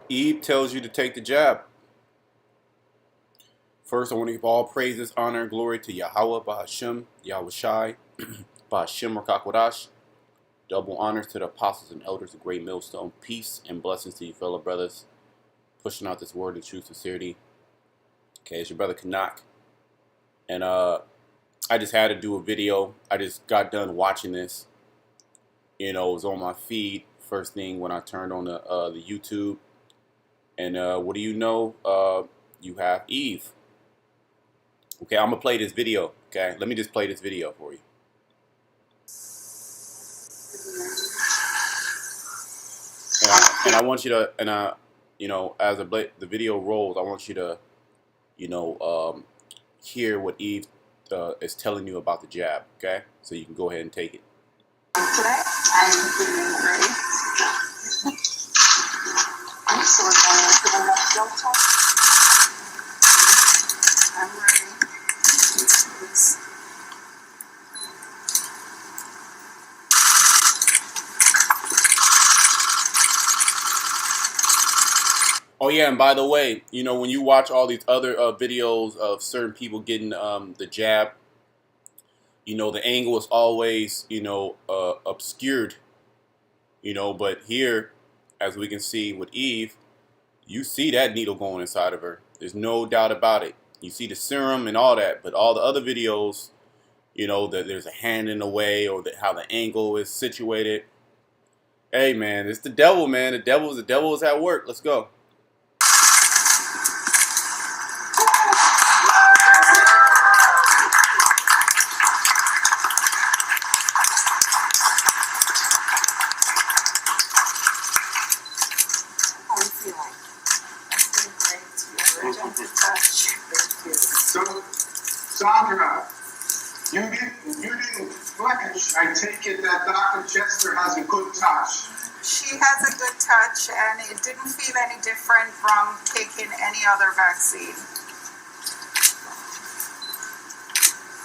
Eve tells you to take the jab. First, I want to give all praises, honor, and glory to Yahweh, Bahashem, Yahweh Shai, Bahashem Rakakwadash. Double honors to the apostles and elders of Great Millstone. Peace and blessings to you, fellow brothers. Pushing out this word of true sincerity. Okay, it's your brother Kanak. And I just had to do a video. I just got done watching this. You know, it was on my feed first thing when I turned on the YouTube. And what do you know? You have Eve. Okay, I'm going to play this video. Okay, let me just play this video for you. And I want you to, you know, as the video rolls, I want you to, you know, hear what Eve is telling you about the jab. Okay, so you can go ahead and take it. Today, I'm feeling ready. So we're going to the left delta. I'm ready. Oh yeah, and by the way, you know, when you watch all these other videos of certain people getting the jab, you know, the angle is always, you know, obscured, you know, but here, as we can see with Eve, you see that needle going inside of her. There's no doubt about it. You see the serum and all that, but all the other videos, you know, that there's a hand in the way or how the angle is situated. Hey man, it's the devil, man. The devil is at work. Let's go. Sandra, you didn't flinch. I take it that Dr. Chester has a good touch. She has a good touch, and it didn't feel any different from taking any other vaccine.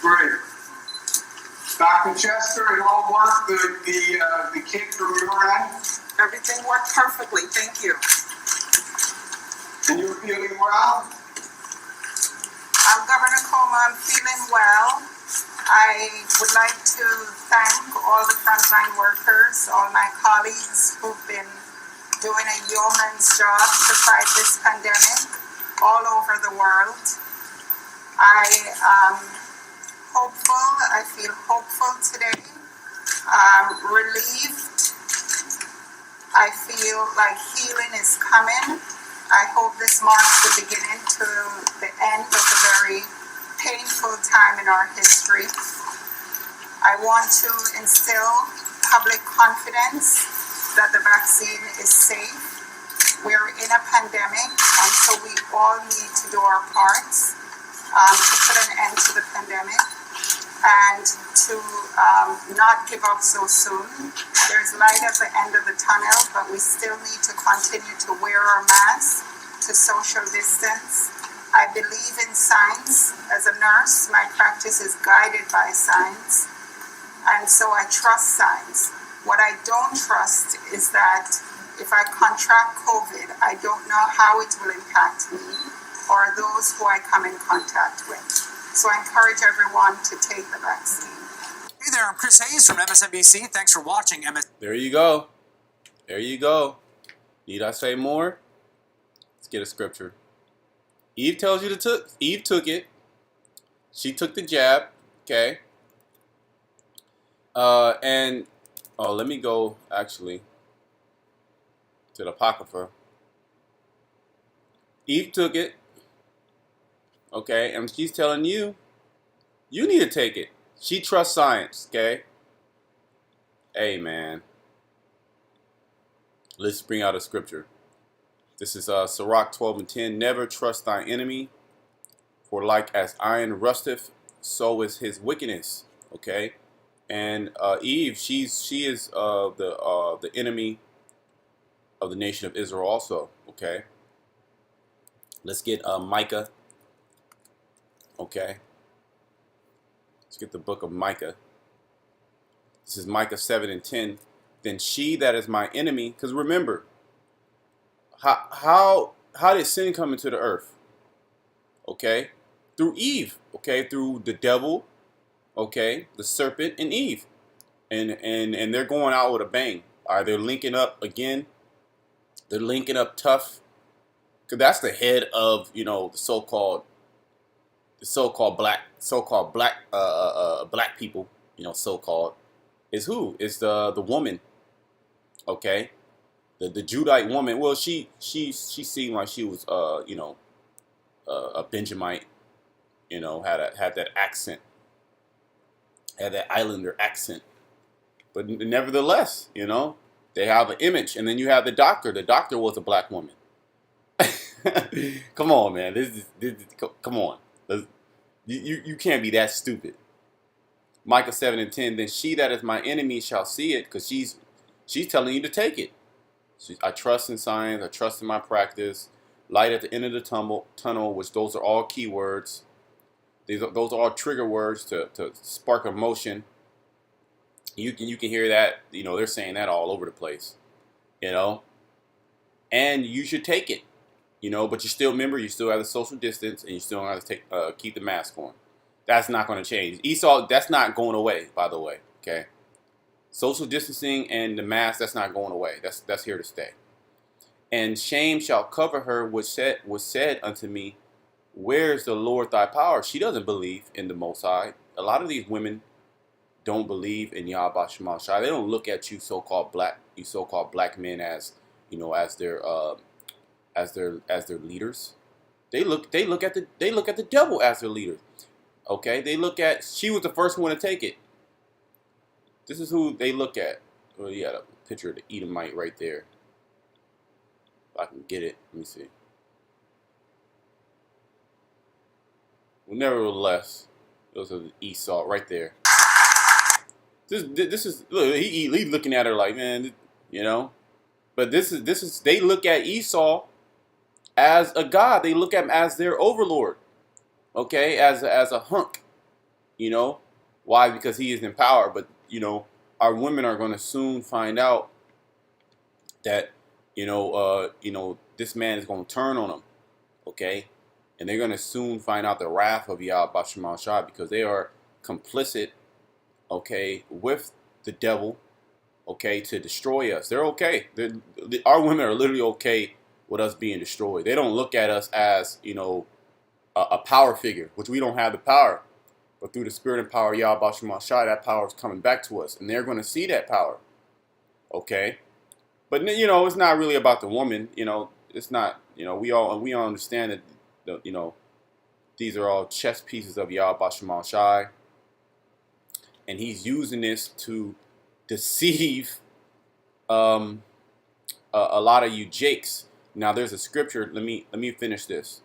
Great. Dr. Chester, it all worked. The kit from your end? Everything worked perfectly. Thank you. And you're feeling well? Governor Coleman, feeling well. I would like to thank all the frontline workers, all my colleagues who've been doing a yeoman's job to fight this pandemic all over the world. I am hopeful. I feel hopeful today. Relieved. I feel like healing is coming. I hope this marks the beginning to the end of a very painful time in our history. I want to instill public confidence that the vaccine is safe. We're in a pandemic, and so we all need to do our parts to put an end to the pandemic and to not give up so soon. There's light at the end of the tunnel, but we still need to continue to wear our masks, to social distance. I believe in science. As a nurse, my practice is guided by science, and so I trust science. What I don't trust is that if I contract COVID, I don't know how it will impact me or those who I come in contact with. So I encourage everyone to take the vaccine. Hey there, I'm Chris Hayes from MSNBC. Thanks for watching There you go. There you go. Need I say more? Let's get a scripture. Eve tells you to Eve took it. She took the jab. Okay. And let me go actually to the Apocrypha. Eve took it. Okay, and she's telling you, you need to take it. She trusts science, okay? Hey, man. Let's bring out a scripture. This is Sirach 12:10. Never trust thine enemy, for like as iron rusteth, so is his wickedness. Okay, and Eve, she is the enemy of the nation of Israel also. Okay, let's get Micah. Okay. Let's get the book of Micah. This is Micah 7:10. Then she that is my enemy, because remember, How did sin come into the earth? Okay, through Eve. Okay, through the devil. Okay, the serpent and Eve, and they're going out with a bang. All right, they're linking up again. They're linking up tough, because that's the head of the so-called black people. So-called is who is the woman. Okay, the Judite woman. Well, she seemed like she was a Benjamite. Had that accent, had that islander accent. But nevertheless, they have an image. And then you have the doctor. The doctor was a black woman. Come on, man. Come on. You can't be that stupid. Micah 7:10. Then she that is my enemy shall see it, because she's telling you to take it. I trust in science. I trust in my practice. Light at the end of the tunnel, which those are all keywords. Those are all trigger words to spark emotion. You can hear that, they're saying that all over the place, and you should take it, but you still have the social distance, and you still have to keep the mask on. That's not going to change. Esau, that's not going away, by the way. Okay, social distancing and the mask, that's not going away. That's here to stay. And shame shall cover her, which was said unto me, where is the Lord thy power? She doesn't believe in the Most High. A lot of these women don't believe in Yahweh Shema Shai. They don't look at you so-called black men as as their leaders. They look at the devil as their leader. Okay, she was the first one to take it. This is who they look at. Well, you got a picture of the Edomite right there. If I can get it, let me see. Well, nevertheless, those are the Esau right there. This is look, he's looking at her like, man, But this is they look at Esau as a god. They look at him as their overlord. Okay, as a hunk. Why? Because he is in power. But our women are going to soon find out that this man is going to turn on them. Okay, and they're going to soon find out the wrath of Yahweh Shema Shai, because they are complicit. Okay, with the devil, okay, to destroy us. They're okay. Our women are literally okay with us being destroyed. They don't look at us as, a power figure, which we don't have the power. But through the spirit and power of Yahweh Shema Shai, that power is coming back to us. And they're going to see that power. Okay? But, it's not really about the woman. It's not, we all understand that, these are all chess pieces of Yahweh Shema Shai. And he's using this to deceive a lot of you jakes. Now, there's a scripture. Let me finish this.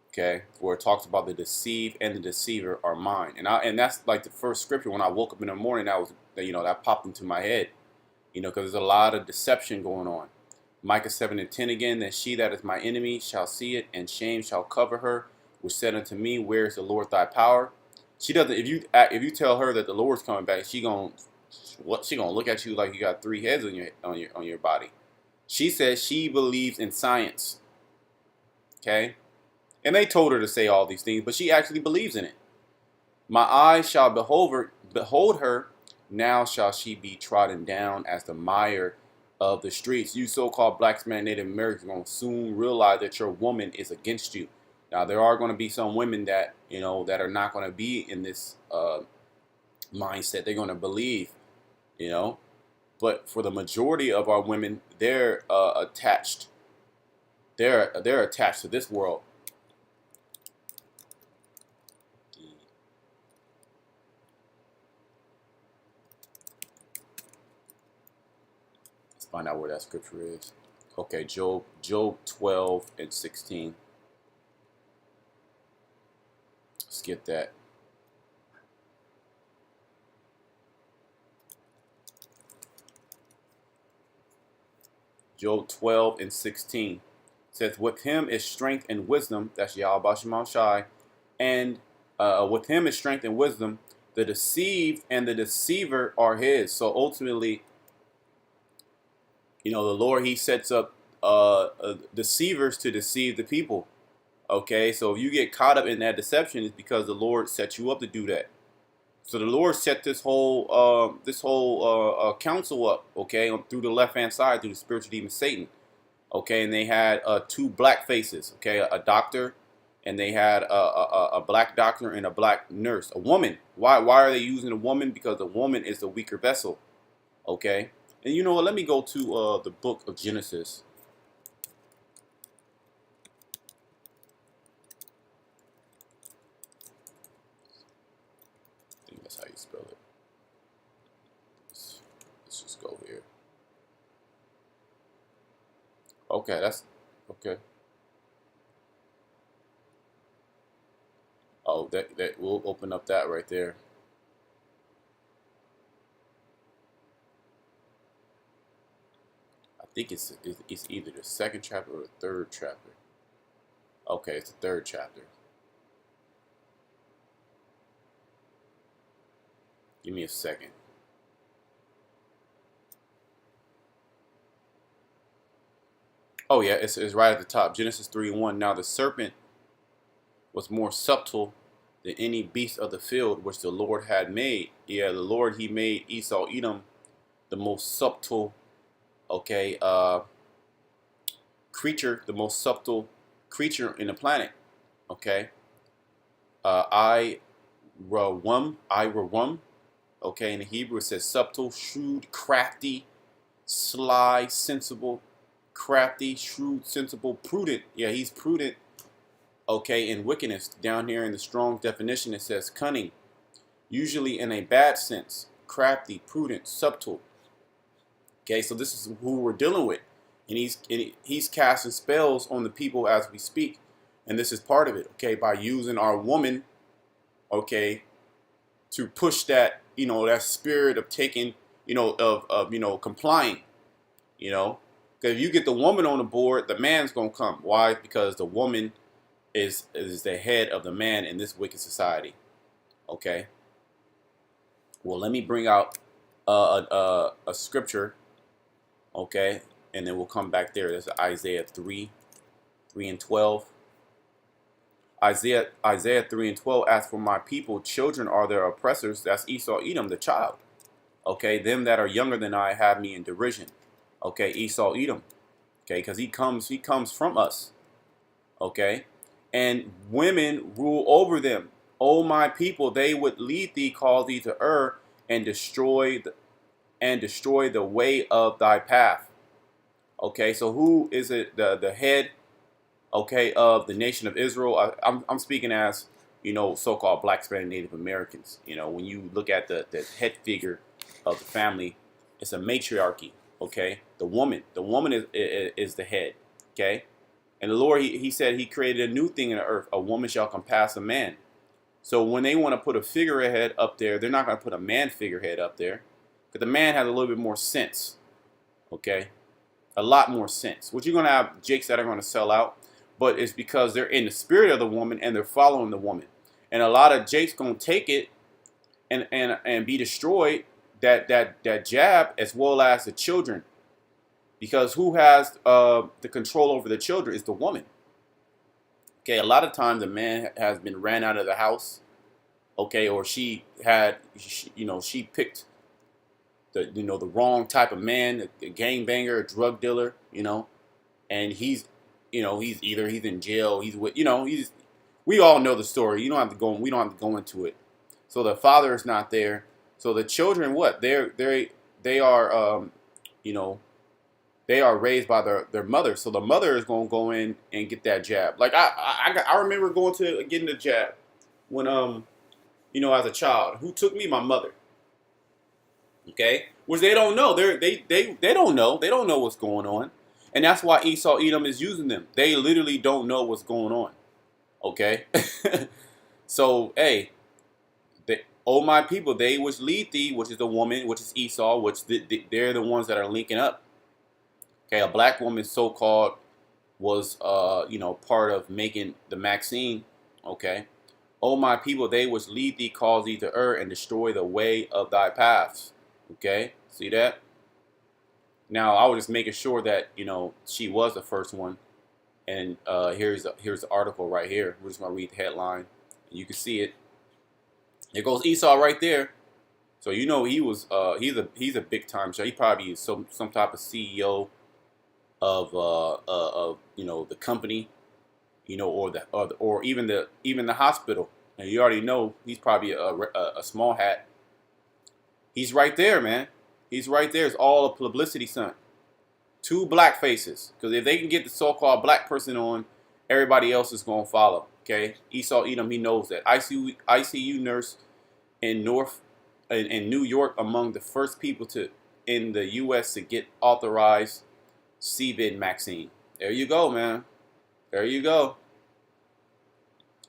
Okay, where it talks about the deceived and the deceiver are mine, and that's like the first scripture when I woke up in the morning. That popped into my head. Because there's a lot of deception going on. Micah 7:10 again. Then she that is my enemy shall see it, and shame shall cover her, which said unto me, where is the Lord thy power? She doesn't. If you tell her that the Lord's coming back, she gonna look at you like you got 3 heads on your body. She says she believes in science. Okay, and they told her to say all these things, but she actually believes in it. My eyes shall behold her. Now shall she be trodden down as the mire of the streets. You so-called blacks, man, Native Americans are gonna soon realize that your woman is against you. Now, there are going to be some women that, that are not going to be in this mindset. They're going to believe, But for the majority of our women, they're attached. They're attached to this world. Let's find out where that scripture is. Okay, Job 12:16. Let's get that. Job 12:16 says, with him is strength and wisdom. That's Yahweh Shema Shai. And with him is strength and wisdom. The deceived and the deceiver are his. So ultimately, the Lord, he sets up deceivers to deceive the people. Okay, so if you get caught up in that deception, it's because the Lord set you up to do that. So the Lord set this whole council up, okay, through the left hand side, through the spiritual demon Satan, okay, and they had two black faces, okay, a doctor, and they had a black doctor and a black nurse, a woman. Why are they using a woman? Because the woman is the weaker vessel, okay. And you know what? Let me go to the book of Genesis. I think that's how you spell it. Let's just go here. Okay, that's okay. Oh, that we'll open up that right there. I think it's either the second chapter or the third chapter. Okay, it's the third chapter. Give me a second. Oh yeah, it's right at the top. Genesis 3:1. Now the serpent was more subtle than any beast of the field which the Lord had made. Yeah, the Lord, he made Esau, Edom, the most subtle, okay, creature, the most subtle creature in the planet. Okay. I rawum, okay, in the Hebrew it says subtle, shrewd, crafty, sly, sensible, crafty, shrewd, sensible, prudent. Yeah, he's prudent, okay, in wickedness. Down here in the Strong definition it says cunning, usually in a bad sense, crafty, prudent, subtle. Okay, so this is who we're dealing with, and he's casting spells on the people as we speak, and this is part of it. Okay, by using our woman, okay, to push that, that spirit of taking, of complying, because if you get the woman on the board, the man's gonna come. Why? Because the woman is the head of the man in this wicked society. Okay. Well, let me bring out a scripture. Okay, and then we'll come back there. That's Isaiah 3:3-12. Isaiah 3:12. As for my people, children are their oppressors. That's Esau, Edom, the child. Okay, them that are younger than I have me in derision. Okay, Esau, Edom. Okay, because he comes from us. Okay, and women rule over them. O my people, they would lead thee, cause thee to err, and destroy the way of thy path. Okay, so who is it? The head, okay, of the nation of Israel? I'm speaking as, so-called Black, Hispanic, Native Americans. When you look at the head figure of the family, it's a matriarchy. Okay, the woman is the head. Okay, and the Lord, he said he created a new thing in the earth. A woman shall compass a man. So when they want to put a figurehead up there, they're not going to put a man figurehead up there, because the man has a little bit more sense. Okay, a lot more sense. What you're going to have jakes that are going to sell out, but it's because they're in the spirit of the woman and they're following the woman. And a lot of jakes going to take it and be destroyed, that jab, as well as the children, because who has the control over the children is the woman. Okay, a lot of times a man has been ran out of the house, okay, or she picked the wrong type of man, a gangbanger, a drug dealer, and he's in jail, we all know the story. We don't have to go into it. So the father is not there. So the children, what? They are they are raised by their mother. So the mother is going to go in and get that jab. Like I remember getting the jab when as a child. Who took me? My mother. Okay, which they don't know. They don't know. They don't know what's going on, and that's why Esau, Edom is using them. They literally don't know what's going on. Okay, so hey, oh my people, they which lead thee, which is the woman, which is Esau, which they're the ones that are linking up. Okay, a black woman, so-called, was part of making the Maxine. Okay, oh my people, they which lead thee, cause thee to err, and destroy the way of thy paths. Okay, see that? Now, I was just making sure that, you know, she was the first one. And here's the article right here. We're just gonna read the headline, and you can see it. There goes Esau right there. So you know he was he's a big time show. He probably is some type of CEO of you know, the company, you know, or even the hospital. And you already know he's probably a small hat. He's right there, man. He's right there. It's all a publicity stunt. Two black faces, because if they can get the so-called black person on, everybody else is gonna follow. Okay, Esau Edom, he knows that. ICU nurse in New York, among the first people in the U.S. to get authorized CVID vaccine. There you go, man. There you go.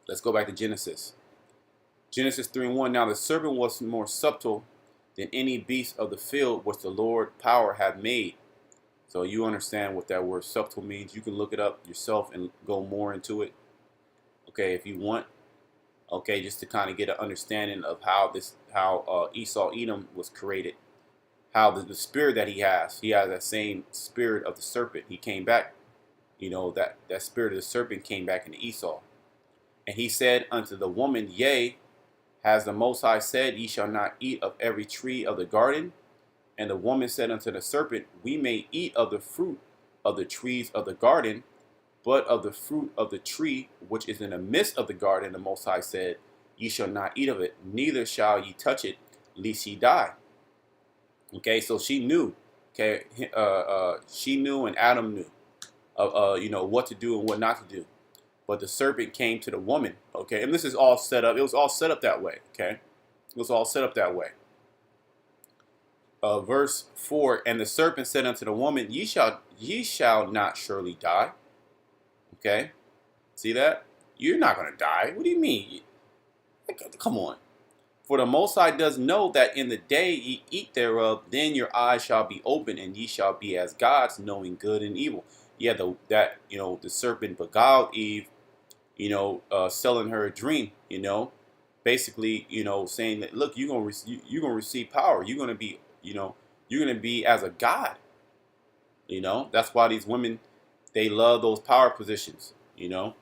Let's go back to Genesis. Genesis 3:1. Now the serpent was more subtle than any beast of the field which the Lord power had made. So you understand what that word subtle means. You can look it up yourself and go more into it. Okay, if you want. Okay, just to kind of get an understanding of how Esau Edom was created. How the spirit that he has that same spirit of the serpent. He came back. You know, that spirit of the serpent came back into Esau. And he said unto the woman, Yea, has the Most High said, Ye shall not eat of every tree of the garden? And the woman said unto the serpent, We may eat of the fruit of the trees of the garden, but of the fruit of the tree which is in the midst of the garden, the Most High said, Ye shall not eat of it, neither shall ye touch it, lest ye die. Okay, so she knew. Okay, she knew, and Adam knew, you know, what to do and what not to do. But the serpent came to the woman. Okay, and this is all set up. It was all set up that way. Okay, it was all set up that way. Verse 4, and the serpent said unto the woman, Ye shall not surely die. Okay, see that? You're not going to die. What do you mean? Come on. For the Most High does know that in the day ye eat thereof, then your eyes shall be open, and ye shall be as gods, knowing good and evil. Yeah, you know, the serpent beguiled Eve, you know, selling her a dream, you know, basically, you know, saying that, look, you're gonna receive power. You're gonna be, you know, you're gonna be as a god. You know, that's why these women, they love those power positions. You know.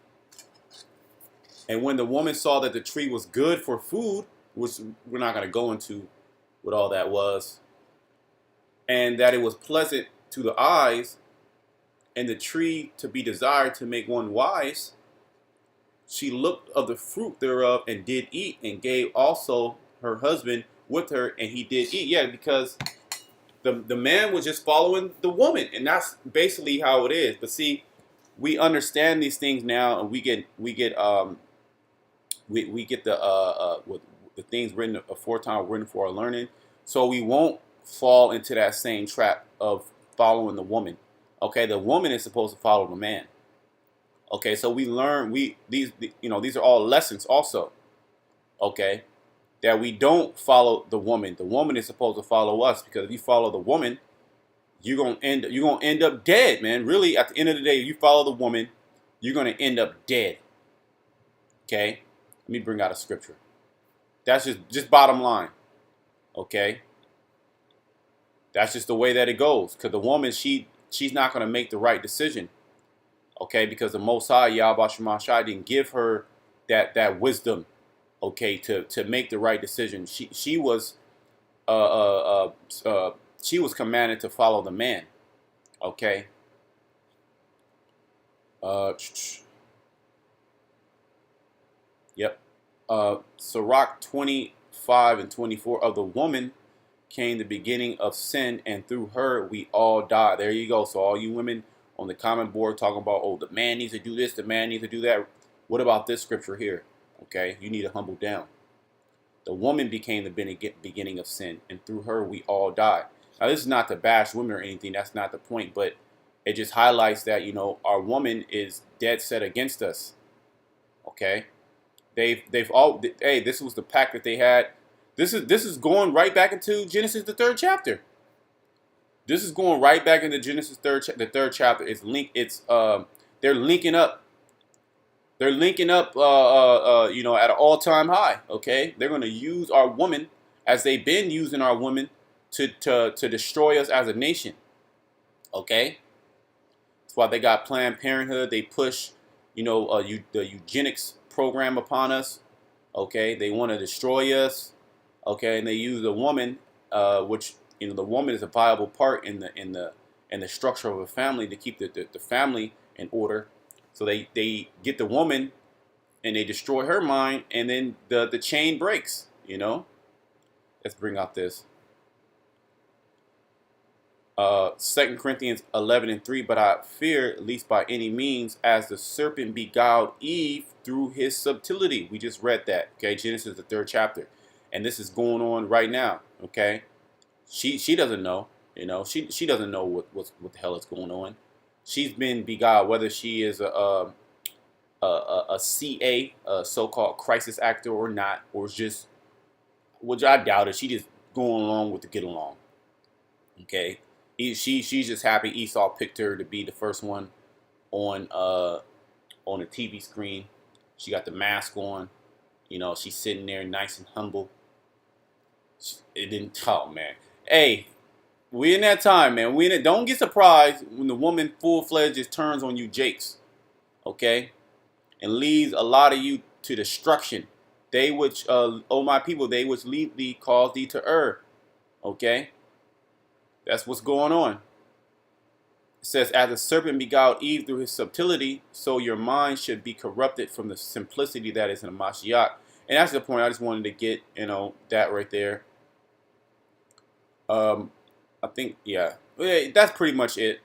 And when the woman saw that the tree was good for food, which we're not going to go into what all that was, and that it was pleasant to the eyes, and the tree to be desired to make one wise, she looked of the fruit thereof and did eat, and gave also her husband with her, and he did eat. Yeah, because the man was just following the woman, and that's basically how it is. But see, we understand these things now, and we get the things written aforetime written for our learning, so we won't fall into that same trap of following the woman. Okay, the woman is supposed to follow the man. Okay, so we learn these are all lessons also. Okay, that we don't follow the woman. The woman is supposed to follow us, because if you follow the woman, you're gonna end up dead, man. Really, at the end of the day, if you follow the woman, you're gonna end up dead. Okay, let me bring out a scripture. That's just bottom line. Okay, that's just the way that it goes. Because the woman, she's not gonna make the right decision. Okay, because the Most High Yahweh Shemashai didn't give her that wisdom. Okay, to make the right decision. She was commanded to follow the man. Okay. Yep. Sirach 25 and 24, of the woman came the beginning of sin, and through her we all die. There you go. So all you women on the comment board talking about, oh, the man needs to do this, the man needs to do that. What about this scripture here? Okay, you need to humble down. The woman became the beginning of sin, and through her we all die. Now, this is not to bash women or anything. That's not the point. But it just highlights that, you know, our woman is dead set against us. Okay, they've all. Hey, this was the pact that they had. This is going right back into Genesis, the 3rd chapter. This is going right back into Genesis the 3rd chapter. They're linking up. They're linking up, you know, at an all-time high. Okay, they're going to use our woman, as they've been using our woman, to destroy us as a nation. Okay? That's why they got Planned Parenthood. They push, the eugenics program upon us. Okay? They want to destroy us. Okay? And they use the woman, which, the woman is a viable part in the structure of a family to keep the family in order. So they get the woman and they destroy her mind, and then the chain breaks, Let's bring out this. 2 Corinthians 11:3, but I fear, least by any means, as the serpent beguiled Eve through his subtlety. We just read that, okay? Genesis, the 3rd chapter. And this is going on right now, okay? She doesn't know, she doesn't know what the hell is going on. She's been beguiled, whether she is a CA, a so-called crisis actor or not, or just, which I doubt it. She just going along with the get along. Okay, she's just happy Esau picked her to be the first one on the TV screen. She got the mask on. She's sitting there nice and humble. It didn't. Oh man, hey, we in that time, man. Don't get surprised when the woman full-fledged just turns on you, Jakes. Okay. And leads a lot of you to destruction. They which, my people, they which lead thee cause thee to err. Okay? That's what's going on. It says, as the serpent beguiled Eve through his subtlety, so your mind should be corrupted from the simplicity that is in the Mashiach. And that's the point I just wanted to get, that right there. I think, yeah. That's pretty much it.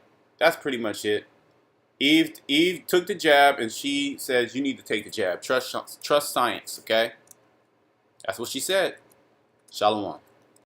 Eve took the jab, and she says, you need to take the jab. Trust science, okay? That's what she said. Shalom.